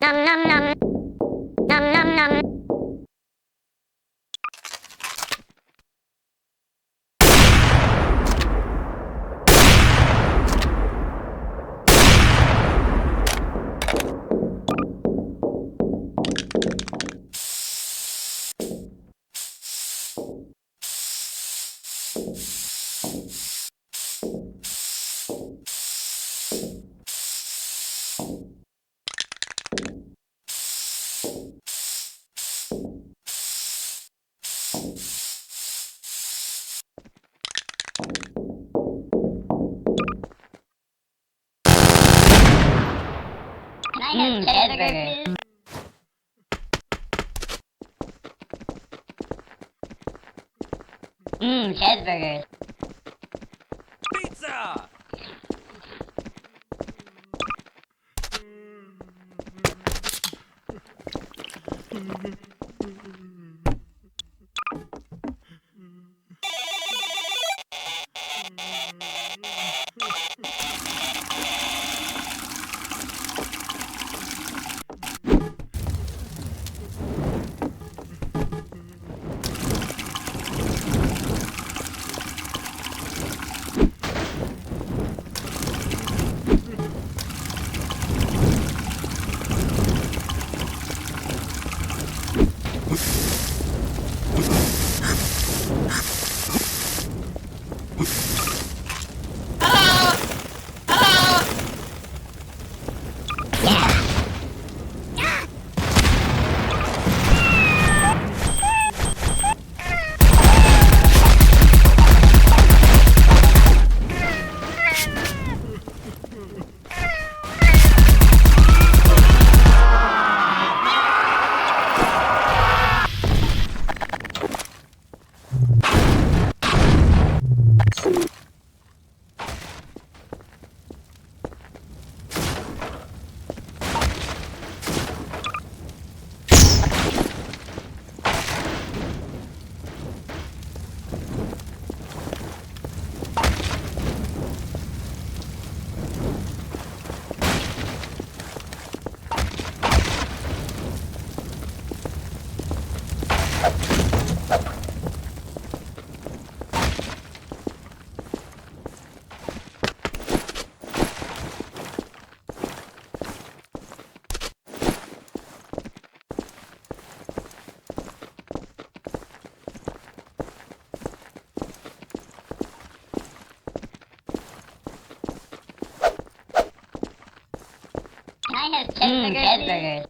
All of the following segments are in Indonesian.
Nom nom nom. Nom nom nom. Can I have cheeseburger, please? Cheeseburgers. Pizza! Can I have cheeseburgers, please?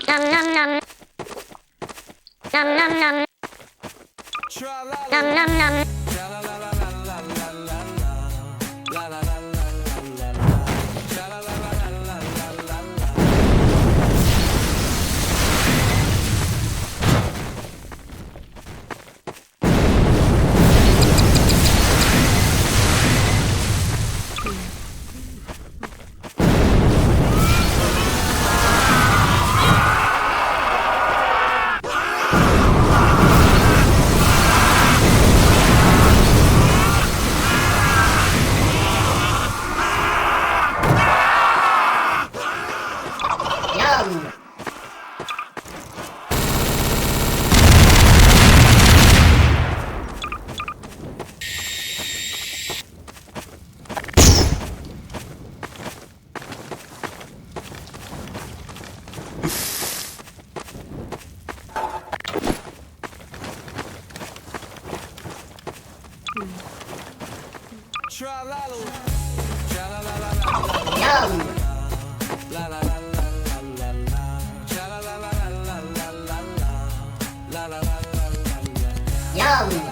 Nom nom nom. Nom nom nom. Nom nom nom. Yum! Yum! Yum!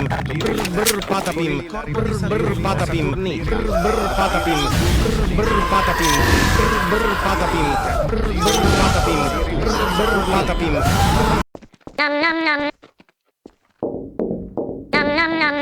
berpatapim, berpatapim, berpatapim, berpatapim, berpatapim, berpatapim, berpatapim, berpatapim. Nom nom nom. Nom nom nom.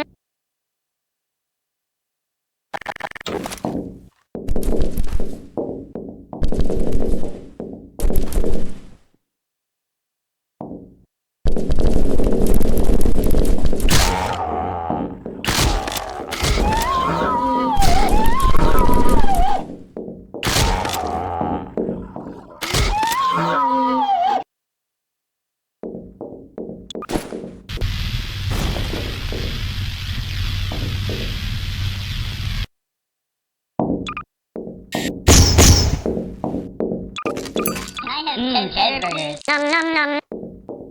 I have 10 cheeseburgers. Nom nom nom.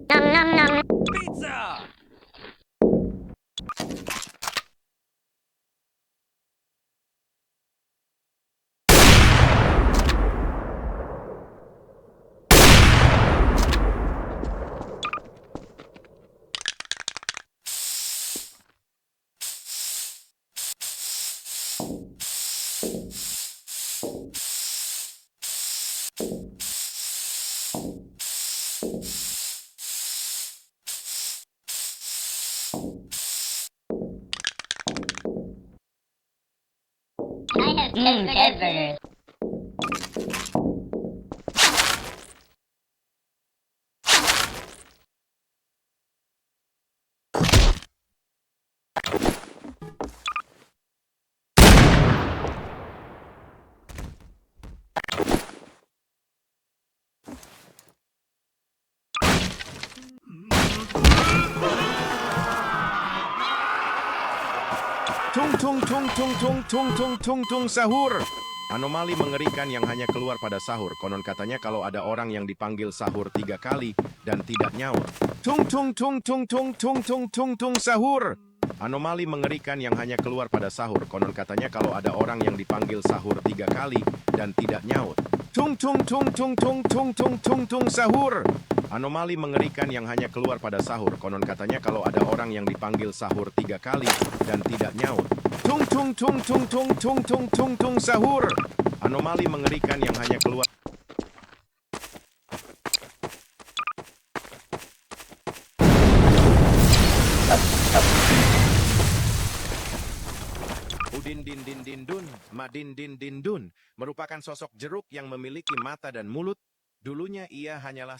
Nom nom nom. I have 10 cheeseburgers. Tung tung tung tung tung tung tung tung tung sahur. Anomali mengerikan yang hanya keluar pada sahur. Konon katanya kalau ada orang yang dipanggil sahur 3 kali dan tidak nyaut. Tung tung tung tung tung tung tung tung tung sahur. Anomali mengerikan yang hanya keluar pada sahur. Konon katanya kalau ada orang yang dipanggil sahur 3 kali dan tidak nyaut. Tung tung tung tung tung tung tung tung tung sahur. Anomali mengerikan yang hanya keluar pada sahur. Konon katanya kalau ada orang yang dipanggil sahur 3 kali dan tidak nyaut. Tung tung tung tung tung tung tung tung tung sahur. Anomali mengerikan yang hanya keluar. Udin din din din dun, madin din din dun, merupakan sosok jeruk yang memiliki mata dan mulut. Dulunya ia hanyalah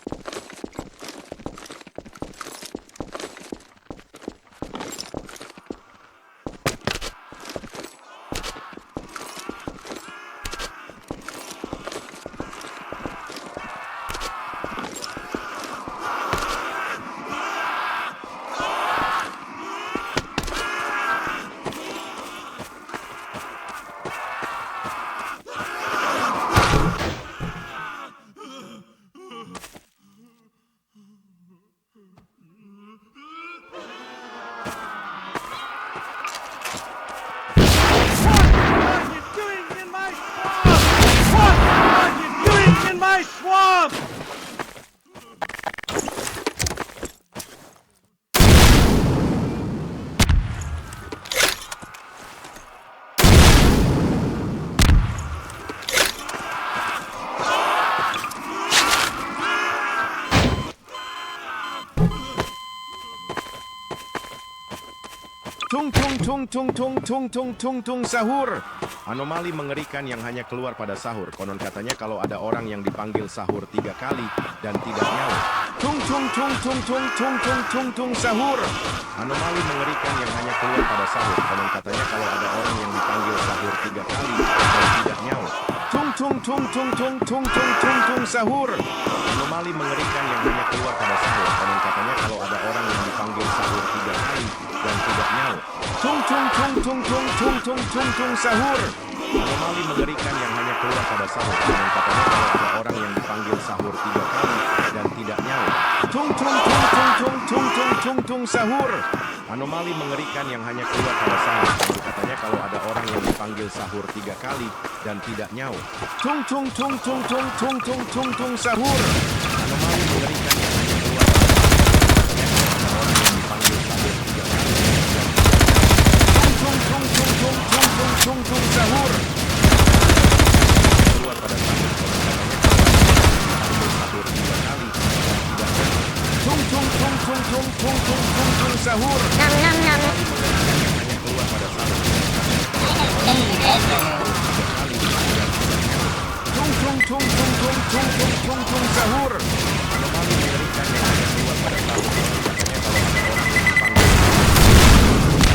Tung tung tung tung tung tung tung tung tung sahur. Anomali mengerikan yang hanya keluar pada sahur. Konon katanya kalau ada orang yang dipanggil sahur 3 kali dan tidak nyaut. Tung tung tung tung tung tung tung tung tung sahur. Anomali mengerikan yang hanya keluar pada sahur. Konon katanya kalau ada orang yang dipanggil sahur 3 kali dan tidak nyaut. Tung tung tung tung tung tung tung tung tung sahur. Anomali mengerikan yang hanya keluar pada sahur. Konon katanya kalau ada orang yang dipanggil sahur 3 kali dan tidak nyaut. Tung tung tung tung tung tung tung tung tung sahur. Anomali mengerikan yang hanya keluar pada sahur. Konon katanya kalau ada orang yang dipanggil sahur 3 kali dan tidak nyaut. Tung tung tung tung tung tung tung tung tung sahur. Anomali mengerikan yang hanya keluar pada sahur. Konon katanya kalau ada orang yang dipanggil sahur 3 kali dan tidak nyaut. Tung tung tung tung tung tung tung tung tung sahur. Anomali mengerikan yang hanya keluar pada sahur. Orang yang dipanggil sahur 3 kali dan tidak nyaut. Tung tung tung tung tung tung tung tung sahur. Keluar pada sahur. Konon katanya kalau ada orang yang dipanggil sahur 3 kali dan tidak nyaut. Tung tung tung tung tung tung tung tung tung sahur. Nam nam nam. Hanya keluar pada sahur. Tung tung tung tung tung tung tung tung tung sahur. Anomali mengerikan yang hanya keluar pada sahur. Katanya kalau ada orang yang dipanggil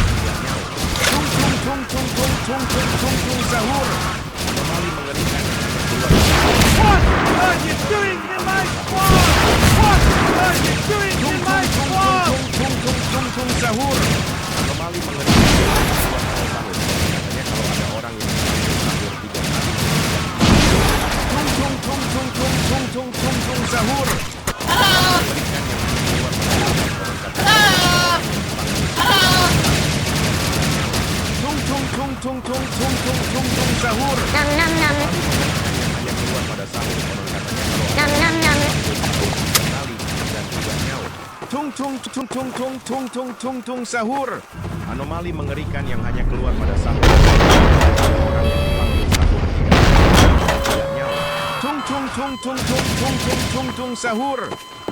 tidak nyaut. Tung tung tung tung tung tung tung tung tung sahur. Anomali mengerikan yang hanya keluar pada sahur. What are you doing in my squad? What are you doing in my squad? Tung tung tung tung sahur. Anomali mengerikan yang hanya keluar pada sahur. Katanya kalau ada orang yang dipanggil sahur 3 kali. Tung tung tung tung tung tung tung tung tung sahur. Mengerikan yang hanya keluar pada sahur. Tung tung tung tung tung tung tung tung tung sahur. Nam nam nam. Yang hanya keluar pada sahur. Konon katanya kalau Nam nam nam. kali dan tidak nyaut. Tung tung tung tung tung tung tung tung tung sahur. Anomali mengerikan yang hanya keluar pada sahur. Orang yang dipanggil sahur 3 kali dan tidak nyaut. Tung tung tung tung tung tung tung tung tung sahur.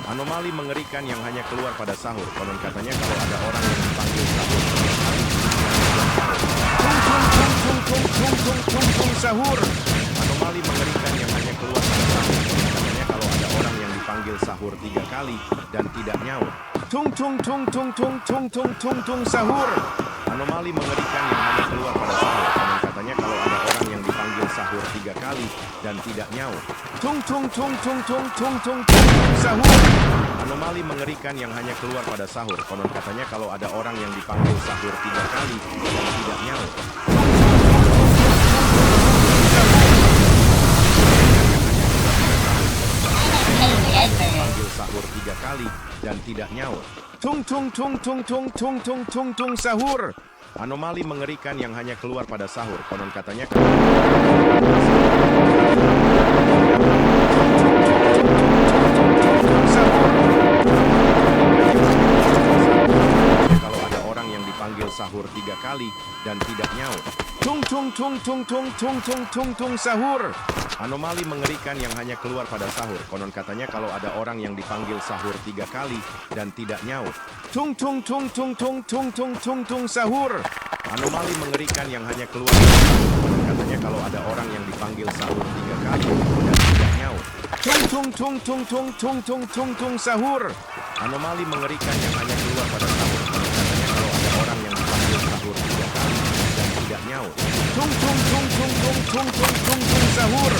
Anomali mengerikan yang hanya keluar pada sahur. Konon katanya kalau ada orang yang dipanggil sahur 3 kali dan tidak nyaut. Tung tung tung tung tung tung tung tung tung sahur. Anomali mengerikan yang hanya keluar pada sahur. Konon katanya kalau ada orang yang dipanggil sahur 3 kali dan tidak nyaut. Tung tung tung tung tung tung tung tung tung sahur. Anomali mengerikan yang hanya keluar pada sahur. Konon katanya kalau ada orang yang dipanggil sahur 3 kali dan tidak nyaut. Tung tung tung tung tung tung tung tung tung sahur. Anomali mengerikan yang hanya keluar pada sahur. Konon katanya kalau ada orang yang dipanggil sahur 3 kali dan tidak nyaut. Dipanggil sahur 3 kali dan tidak nyaut. Tung tung tung tung tung tung tung tung tung sahur. Anomali mengerikan yang hanya keluar pada sahur. Konon katanya kalau ada orang yang dipanggil sahur 3 kali dan tidak nyaut. Tung tung tung tung tung tung tung tung tung sahur. Anomali mengerikan yang hanya keluar pada sahur. Konon katanya kalau ada orang yang dipanggil sahur 3 kali dan tidak nyaut. Tung tung tung tung tung tung tung tung tung sahur. Anomali mengerikan yang hanya keluar pada sahur. Konon katanya kalau ada orang yang dipanggil sahur 3 kali dan tidak nyaut. Tung tung tung tung tung tung tung tung tung sahur. Anomali mengerikan yang hanya keluar pada sahur. Konon katanya kalau ada orang yang dipanggil sahur 3 kali dan tidak nyaut. Tung tung tung tung tung tung tung tung tung sahur.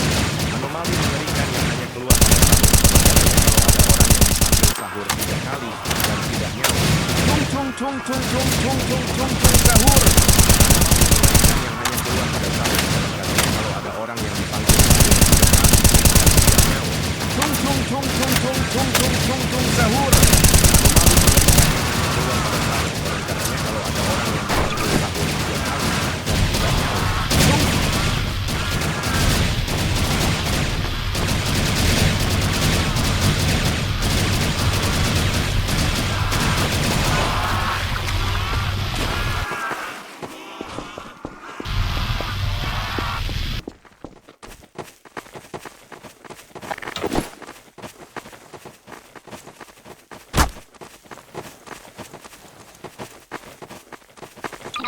Anomali mengerikan yang hanya keluar pada sahur. Konon katanya kalau ada orang yang dipanggil sahur 3 kali dan tidak nyaut. Tung tung tung tung tung tung tung tung tung sahur. Anomali yang hanya keluar pada sahur. Konon katanya kalau ada orang yang dipanggil sahur 3 kali dan tidak nyaut. Tung tung tung tung tung tung tung tung tung sahur. Keluar pada sahur. Konon katanya kalau ada orang yang dipanggil sahur 3 kali dan tidak nyaut.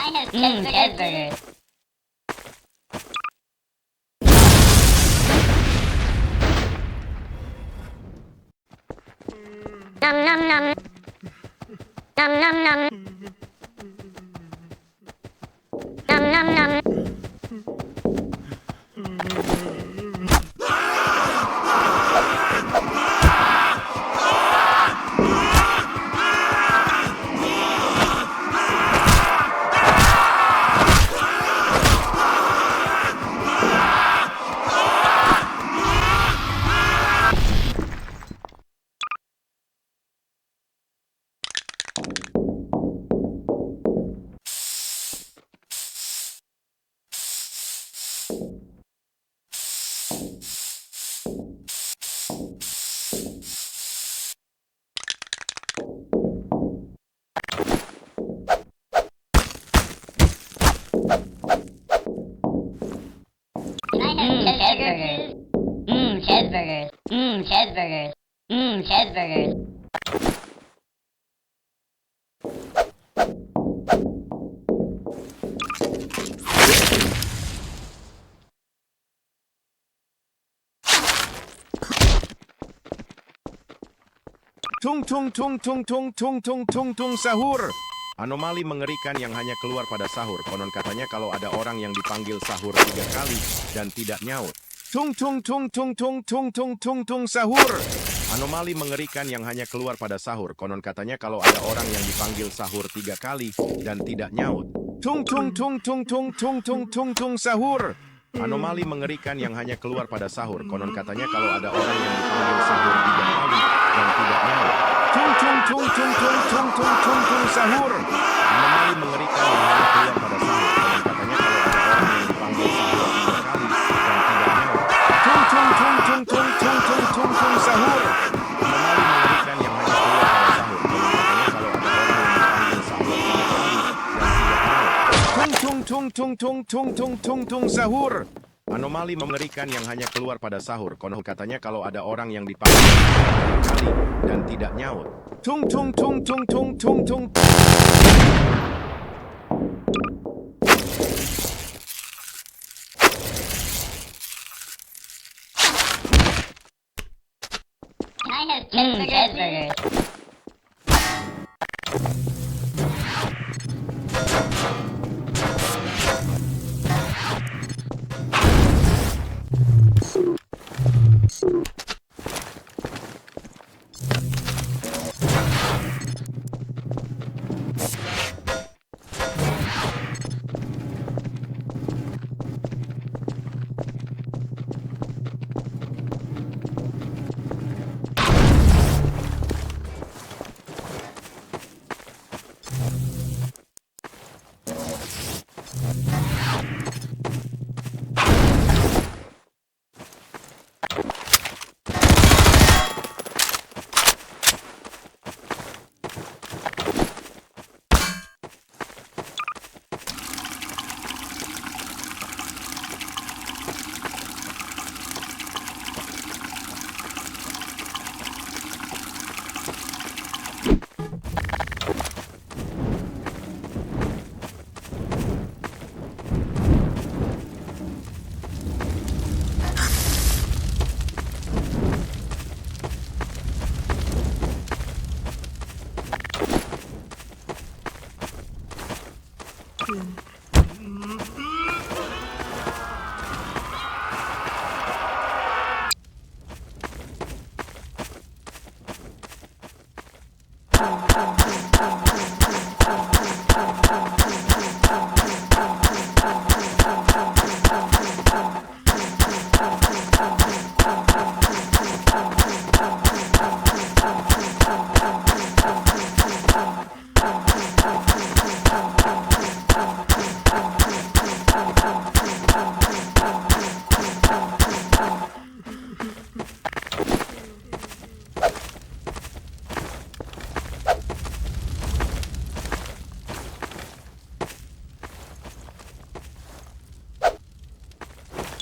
I have cheeseburgers. Nom nom nom. Nom nom nom. Nom nom nom. I have cheeseburgers. Cheeseburgers. Cheeseburgers. Cheeseburgers. Tung tung tung tung tung tung tung tung tung sahur. Anomali mengerikan yang hanya keluar pada sahur. Konon katanya kalau ada orang yang dipanggil sahur 3 kali dan tidak nyaut. Tung tung tung tung tung tung tung tung tung sahur. Anomali mengerikan yang hanya keluar pada sahur. Konon katanya kalau ada orang yang dipanggil sahur 3 kali dan tidak nyaut. Tung tung tung tung tung tung tung tung tung sahur. Anomali mengerikan yang hanya keluar pada sahur. Konon katanya kalau ada orang yang dipanggil sahur 3 kali dan tidak nyaut. Tung tung tung tung tung tung tung tung tung sahur. Anomali mengerikan yang hanya keluar pada sahur. Konon katanya kalau ada orang yang dipanggil sahur 3 kali dan tidak nyaut. Tung tung tung tung tung tung tung tung tung sahur. Anomali mengerikan yang hanya keluar pada sahur. Konon katanya kalau ada orang yang dipanggil sahur 3 kali dan tidak nyaut. Tung tung tung tung tung tung tung tung tung sahur. Anomali mengerikan yang hanya keluar pada sahur. Konon katanya kalau ada orang yang dipanggil 3 kali dan tidak nyaut. Tung tung tung tung tung tung tung. I have cheeseburgers.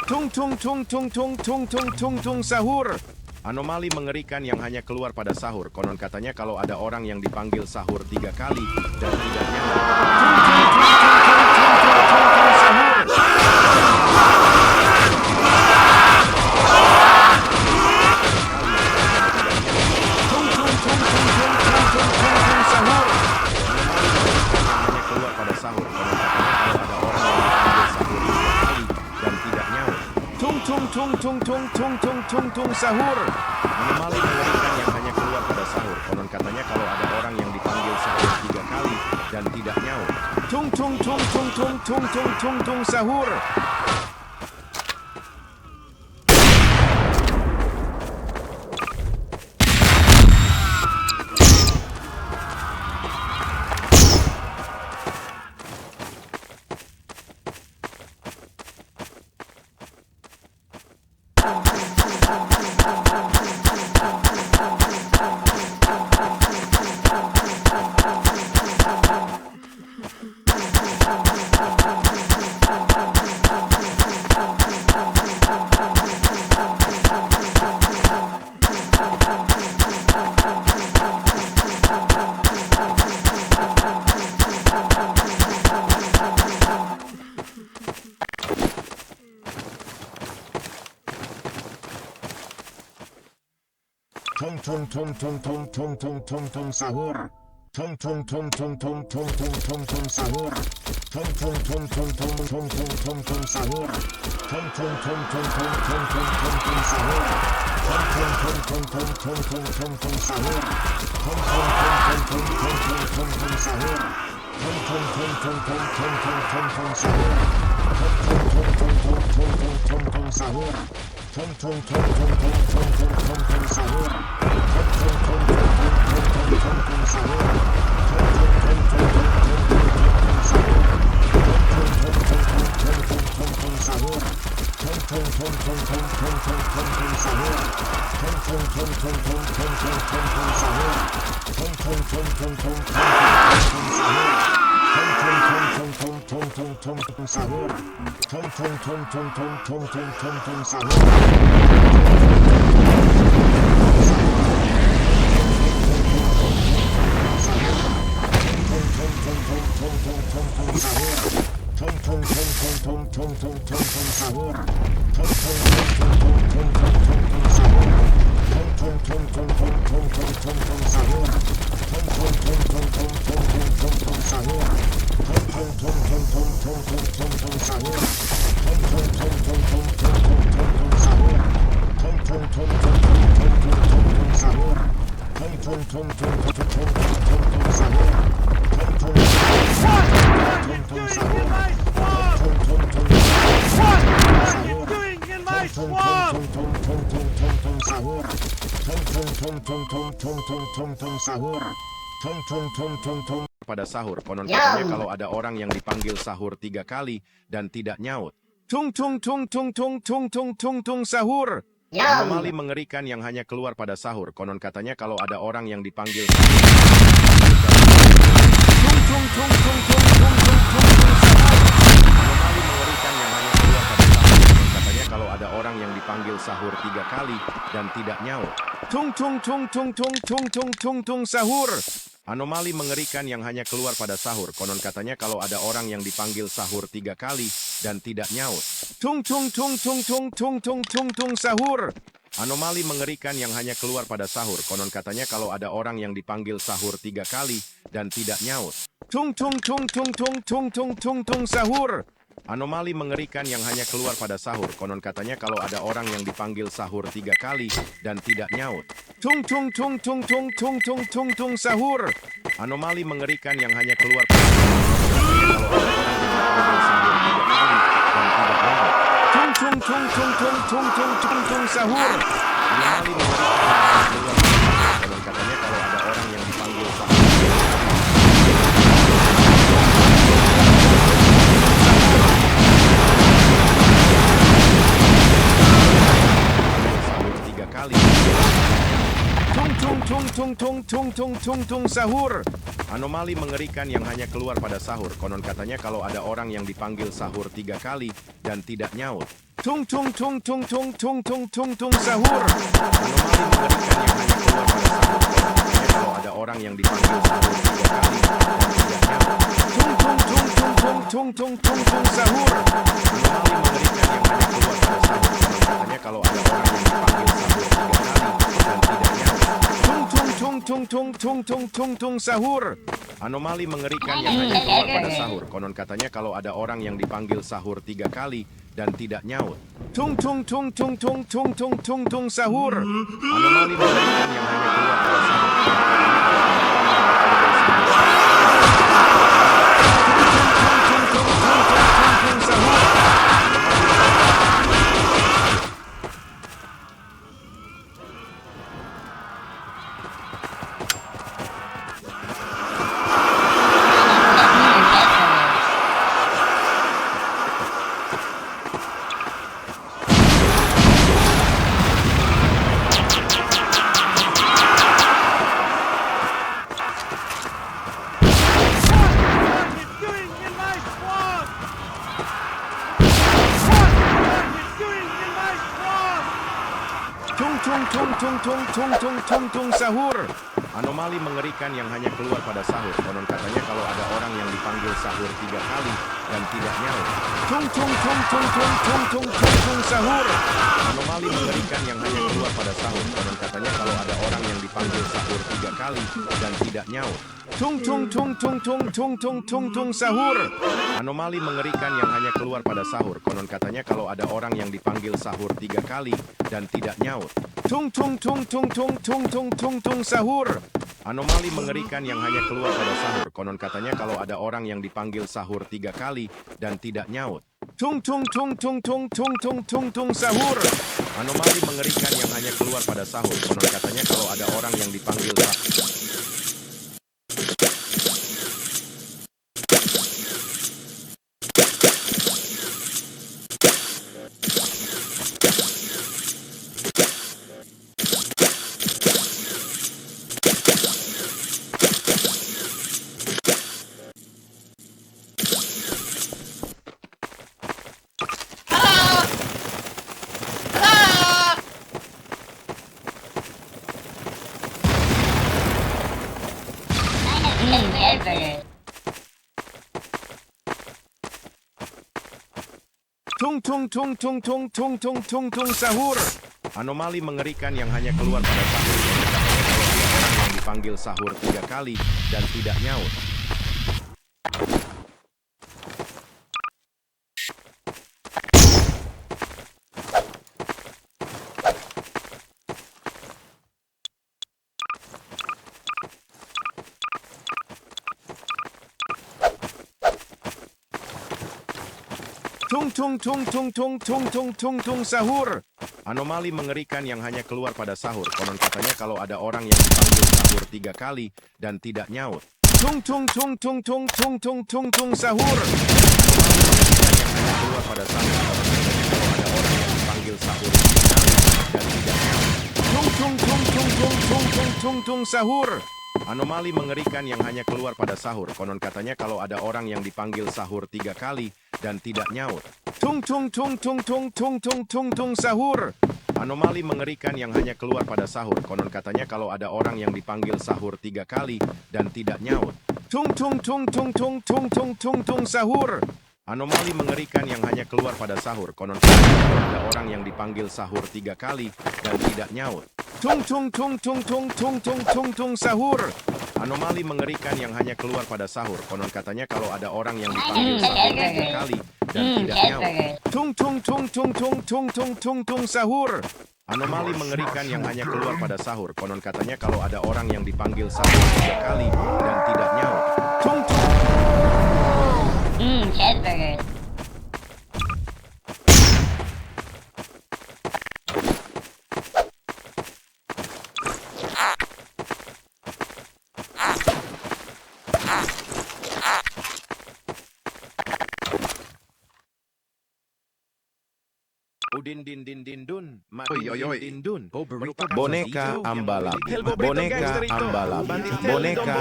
Tung tung tung tung tung tung tung tung tung sahur. Anomali mengerikan yang hanya keluar pada sahur. Konon katanya kalau ada orang yang dipanggil sahur 3 kali dan tidak nyaut. Tung tung tung tung tung tung sahur. Anomali mengerikan yang hanya keluar pada sahur. Konon katanya kalau ada orang yang dipanggil sahur 3 kali dan tidak nyaut. Tung sahur. Tung sahur. Tung sahur. Pada sahur, konon katanya kalau ada orang yang dipanggil sahur 3 kali dan tidak nyaut. Tung sahur. Anomali mengerikan yang hanya keluar pada sahur. Konon katanya kalau ada orang yang dipanggil sahur. Anomali mengerikan yang hanya keluar pada sahur. Konon katanya kalau ada orang yang dipanggil sahur 3 kali dan tidak nyaut. Tung sahur. Anomali mengerikan yang hanya keluar pada sahur. Konon katanya kalau ada orang yang dipanggil sahur 3 kali dan tidak nyaut. Tung sahur. Anomali mengerikan yang hanya keluar pada sahur. Konon katanya kalau ada orang yang dipanggil sahur 3 kali dan tidak nyaut. Tung sahur. Anomali mengerikan yang hanya keluar pada sahur. Konon katanya kalau ada orang yang dipanggil sahur 3 kali dan tidak nyaut. Tung sahur. Anomali mengerikan yang hanya keluar pada sahur. Kalau ada orang yang dipanggil sahur 3 kali dan tidak nyaut. Tung sahur. Anomali mengerikan yang hanya keluar pada sahur. Konon katanya kalau ada orang yang dipanggil sahur 3 kali. Tung sahur. Anomali mengerikan yang hanya keluar pada sahur. Konon katanya kalau ada orang yang dipanggil sahur 3 kali dan tidak nyaut. Tung sahur. Anomali mengerikan yang hanya keluar pada sahur. Konon katanya kalau ada orang yang dipanggil sahur 3 kali dan tidak nyaut. Tung sahur. Anomali mengerikan yang hanya keluar pada sahur. Konon katanya kalau ada orang yang dipanggil sahur 3 kali dan tidak nyaut. Tung tung sahur. Anomali mengerikan yang hanya keluar pada sahur. Konon katanya kalau ada orang yang dipanggil sahur 3 kali dan tidak nyaut. Tung sahur. Anomali mengerikan yang hanya keluar pada sahur. Tung sahur. Tung sahur. Anomali mengerikan yang hanya keluar pada sahur. Konon katanya kalau ada orang yang dipanggil sahur 3 kali dan tidak nyaut. Tung sahur. Anomali mengerikan yang hanya keluar pada sahur. Konon katanya kalau ada orang yang dipanggil sahur 3 kali dan tidak nyaut. Tung sahur. Anomali mengerikan yang hanya keluar pada sahur. Konon katanya kalau ada orang yang dipanggil sahur 3 kali dan tidak nyaut. Tung sahur. Anomali mengerikan yang hanya keluar pada sahur. Konon katanya kalau ada orang yang dipanggil sahur 3 kali dan tidak nyaut. Tung sahur. Anomali mengerikan yang hanya keluar pada sahur. Konon katanya kalau ada orang yang dipanggil sahur. Tung sahur. Anomali mengerikan yang hanya keluar pada sahur. Orang yang dipanggil sahur 3 kali dan tidak nyaut. Tung sahur. Anomali mengerikan yang hanya keluar pada sahur. Konon katanya kalau ada orang yang dipanggil sahur 3 kali dan tidak nyaut. Tung sahur. Anomali yang hanya keluar pada sahur. Konon katanya kalau ada orang yang dipanggil sahur 3 kali dan tidak nyaut. Tung sahur. Anomali mengerikan yang hanya keluar pada sahur. Konon katanya kalau ada orang yang dipanggil sahur 3 kali dan tidak nyaut. Tung sahur. Anomali mengerikan yang hanya keluar pada sahur. Konon katanya kalau ada orang yang dipanggil sahur 3 kali dan tidak nyaut. Tung sahur. Anomali mengerikan yang hanya keluar pada sahur. Konon katanya kalau ada orang yang dipanggil sahur 3 kali dan tidak nyaut. Tung sahur. Anomali mengerikan yang hanya keluar pada sahur. Konon katanya kalau ada orang yang dipanggil sahur 3 kali dan tidak nyaut. Tung sahur. Anomali mengerikan yang hanya keluar pada sahur. Konon katanya kalau ada orang yang dipanggil sahur 3 kali dan tidak nyaut. Cheeseburger. Boneka ambalap, boneka ambalap, boneka ambalap, boneka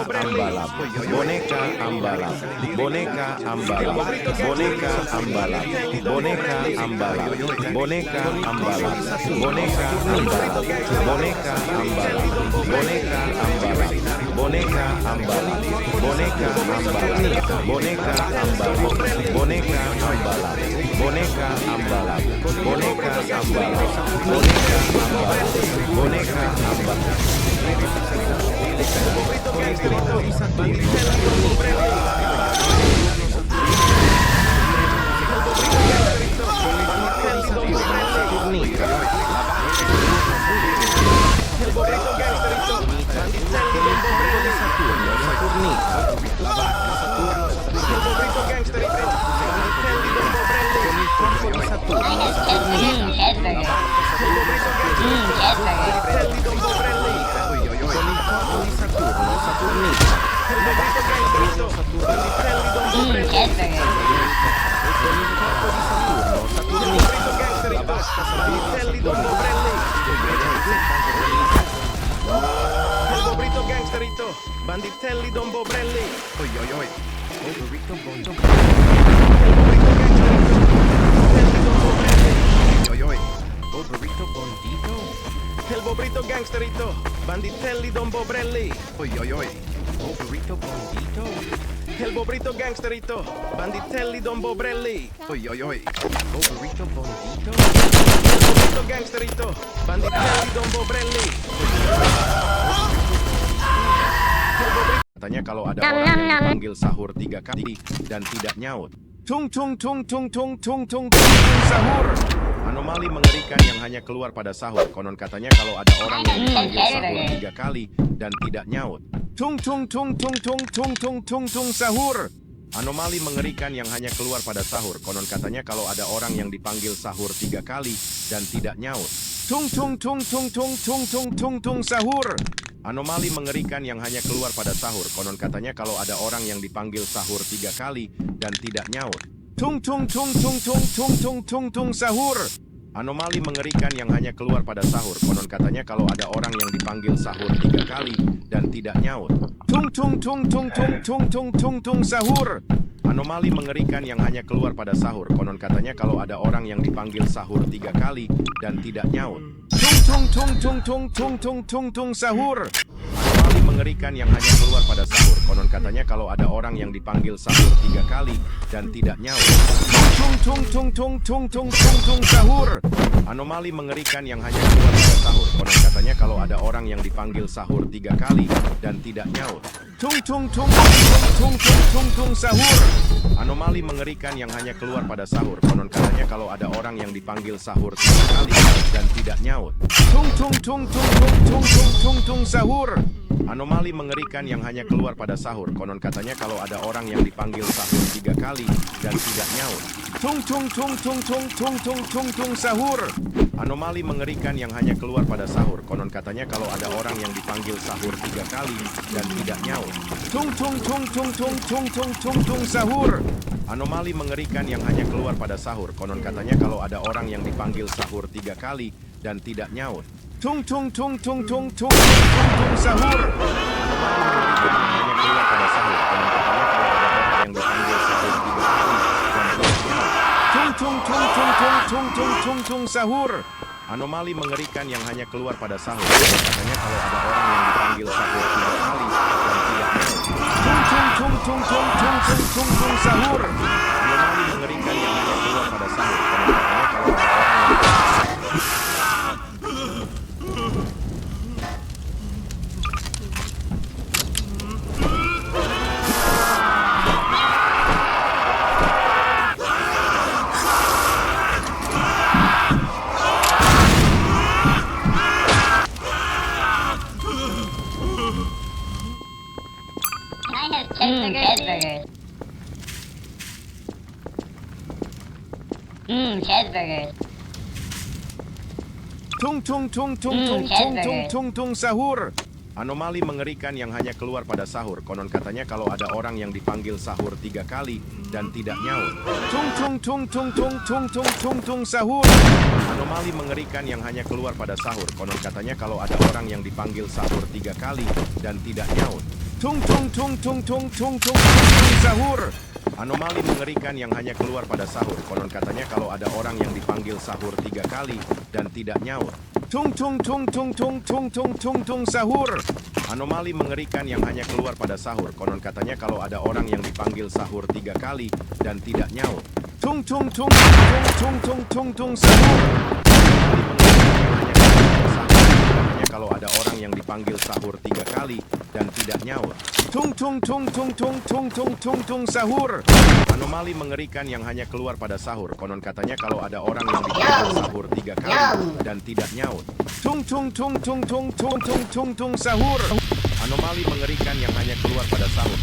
ambalap, boneka ambalap, boneka ambalap, boneka ambalap, boneka ambalap, boneka ambalap, boneka ambalap, boneka ambalap, boneka ambalap, boneka ambalap, boneka ambalap, boneka ambalap, boneka ambalap, boneka ambalap, boneka ambalap, boneka ambalap. Burrito gangster itu. Bandit Telly Dombo Brelli. Banditelli Dombo Brelli. Oi, oi, oi. Oh, burrito Bondo. Oi, oi. Oh, burrito Bondito. El burrito gangsterito. Banditelli Dombo Brelli. Oi, oi, oi. Oh, burrito Bondito. El burrito gangsterito. Banditelli Dombo Brelli. Oi, oi, oi. Oh, burrito Bondito. El burrito gangsterito. Banditelli Dombo Brelli. Katanya kalau ada orang yang dipanggil sahur 3 kali dan tidak nyaut. Tung tung tung tung tung tung tung tung sahur. Anomali mengerikan yang hanya keluar pada sahur. Konon katanya kalau ada orang yang dipanggil sahur 3 kali dan tidak nyaut. Tung tung tung tung tung tung tung tung tung sahur. Anomali mengerikan yang hanya keluar pada sahur. Konon katanya kalau ada orang yang dipanggil sahur 3 kali dan tidak nyaut. Tung tung tung tung tung tung tung tung tung sahur. Anomali mengerikan yang hanya keluar pada sahur. Konon katanya kalau ada orang yang dipanggil sahur 3 kali dan tidak nyaut. Tung tung tung tung tung tung tung tung tung sahur. Anomali mengerikan yang hanya keluar pada sahur. Konon katanya kalau ada orang yang dipanggil sahur 3 kali dan tidak nyaut. Tung tung tung tung tung tung tung tung tung sahur. Anomali mengerikan yang hanya keluar pada sahur. Konon katanya kalau ada orang yang dipanggil sahur 3 kali dan tidak nyaut. Tung tung tung tung tung tung tung tung sahur. Anomali mengerikan yang hanya keluar pada sahur. Konon katanya kalau ada orang yang dipanggil sahur 3 kali dan tidak nyaut. Tung tung tung tung tung tung tung tung sahur. Anomali mengerikan yang hanya keluar pada sahur. Konon katanya kalau ada orang yang dipanggil sahur 3 kali dan tidak nyaut. Tung tung tung tung tung tung tung tung sahur. Anomali mengerikan yang hanya keluar pada sahur. Konon katanya kalau ada orang yang dipanggil sahur 3 kali dan tidak nyaut. Tung tung tung tung tung tung tung tung tung sahur. Anomali mengerikan yang hanya keluar pada sahur. Konon katanya kalau ada orang yang dipanggil sahur 3 kali dan tidak nyaut. Tung tung tung tung tung tung tung tung tung sahur. Anomali mengerikan yang hanya keluar pada sahur. Konon katanya kalau ada orang yang dipanggil sahur 3 kali dan tidak nyaut. Tung tung tung tung tung tung tung tung tung sahur. Anomali mengerikan yang hanya keluar pada sahur. Konon katanya kalau ada orang yang dipanggil sahur 3 kali dan tidak nyaut. Tung tung tung tung tung tung tung tung sahur. Anomali mengerikan yang hanya keluar pada sahur. Konon katanya kalau ada orang yang dipanggil sahur 3 kali dan tidak nyaut. Tung tung tung tung tung tung tung tung tung sahur. Anomali mengerikan yang hanya keluar pada sahur. Katanya kalau ada orang yang dipanggil sahur 3 kali dan tidak nyaut. Tung tung tung tung tung tung tung tung tung sahur. Anomali mengerikan yang hanya keluar pada sahur. Katanya kalau ada orang yang Cheeseburgers. Cheeseburgers. tung tung tung tung tung tung tung tung tung sahur. Anomali mengerikan yang hanya keluar pada sahur. Konon katanya kalau ada orang yang dipanggil sahur 3 kali dan tidak nyaut. Tung tung tung tung tung tung tung tung tung sahur. Anomali mengerikan yang hanya keluar pada sahur. Konon katanya kalau ada orang yang dipanggil sahur 3 kali dan tidak nyaut. Tung tung tung tung tung tung tung tung sahur. Anomali mengerikan yang hanya keluar pada sahur. Konon katanya kalau ada orang yang dipanggil sahur 3 kali dan tidak nyaut. Tung tung tung tung tung tung tung tung tung sahur. Anomali mengerikan yang hanya keluar pada sahur. Konon katanya kalau ada orang yang dipanggil sahur 3 kali dan tidak nyaut. Tung tung tung tung tung tung tung tung sahur. Anomali mengerikan yang hanya keluar pada sahur. hanya kalau ada orang yang dipanggil sahur 3 kali dan tidak nyaut. Tung tung tung tung tung tung tung tung tung sahur. Anomali mengerikan yang hanya keluar pada sahur. Konon katanya kalau ada orang yang dipanggil sahur 3 kali dan tidak nyaut. Tung tung tung tung tung tung tung tung tung sahur. Anomali mengerikan yang hanya keluar pada sahur.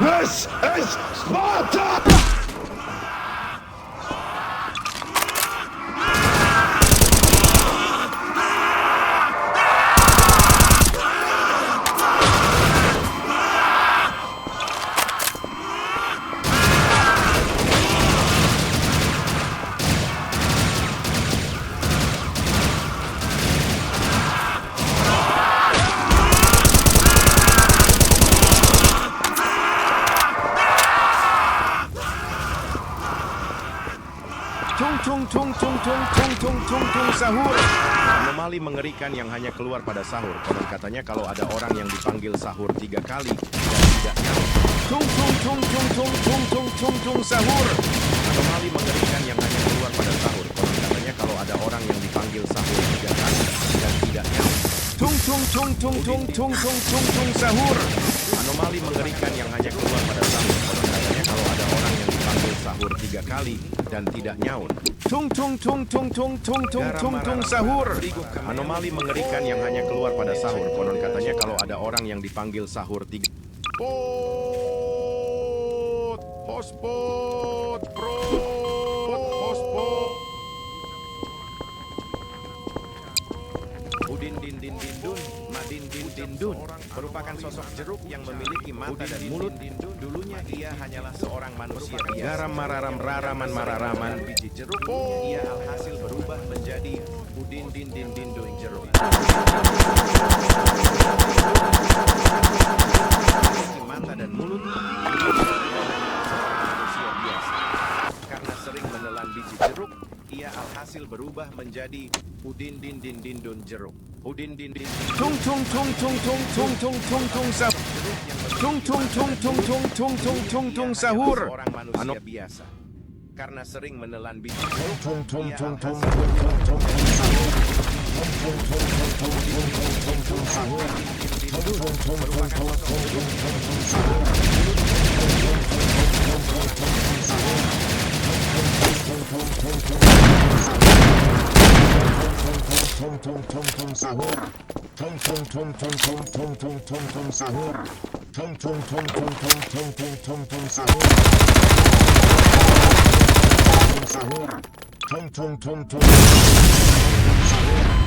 This is Sparta! Tung tung tung tung tung tung tung tung tung sahur. Anomali mengerikan yang hanya keluar pada sahur. Konon katanya kalau ada orang yang dipanggil sahur 3 kali dan tidak nyaut. Tung tung tung tung tung tung tung tung tung sahur. Anomali mengerikan yang hanya keluar pada sahur. Konon katanya kalau ada orang yang dipanggil sahur 3 kali dan tidak nyaut. Tung tung tung tung tung tung tung tung tung sahur. Anomali mengerikan yang hanya keluar pada sahur. Konon katanya kalau ada orang yang dipanggil sahur 3 kali dan tidak nyaut. Tung tung tung tung tung tung tung tung tung sahur. Anomali mengerikan yang hanya keluar pada sahur. Konon katanya kalau ada orang yang dipanggil sahur 3 Hospot, hospot. Udin din din din dun, madin din din dun merupakan sosok jeruk yang memiliki mata dan mulut. Dulunya ia hanyalah seorang manusia biasa. Garam mararam raraman mararaman biji jeruk. Ia alhasil berubah menjadi Udin din din din dun jeruk. Memiliki mata dan mulut. Manusia biasa. Karena sering menelan biji jeruk, ia alhasil berubah menjadi Udin din din din dun jeruk. Udin din din tung tung tung tung tung tung tung tung tung sahur. Tung tung tung tung tung tung tung tung tung sahur. Orang manusia biasa. Karena sering menelan biji jeruk, ia alhasil berubah menjadi Tung tung tung tung sahur. Tung tung tung tung tung tung tung tung tung sahur. Tung tung tung tung tung tung tung tung tung sahur. Sahur. Tung tung tung tung tung tung sahur.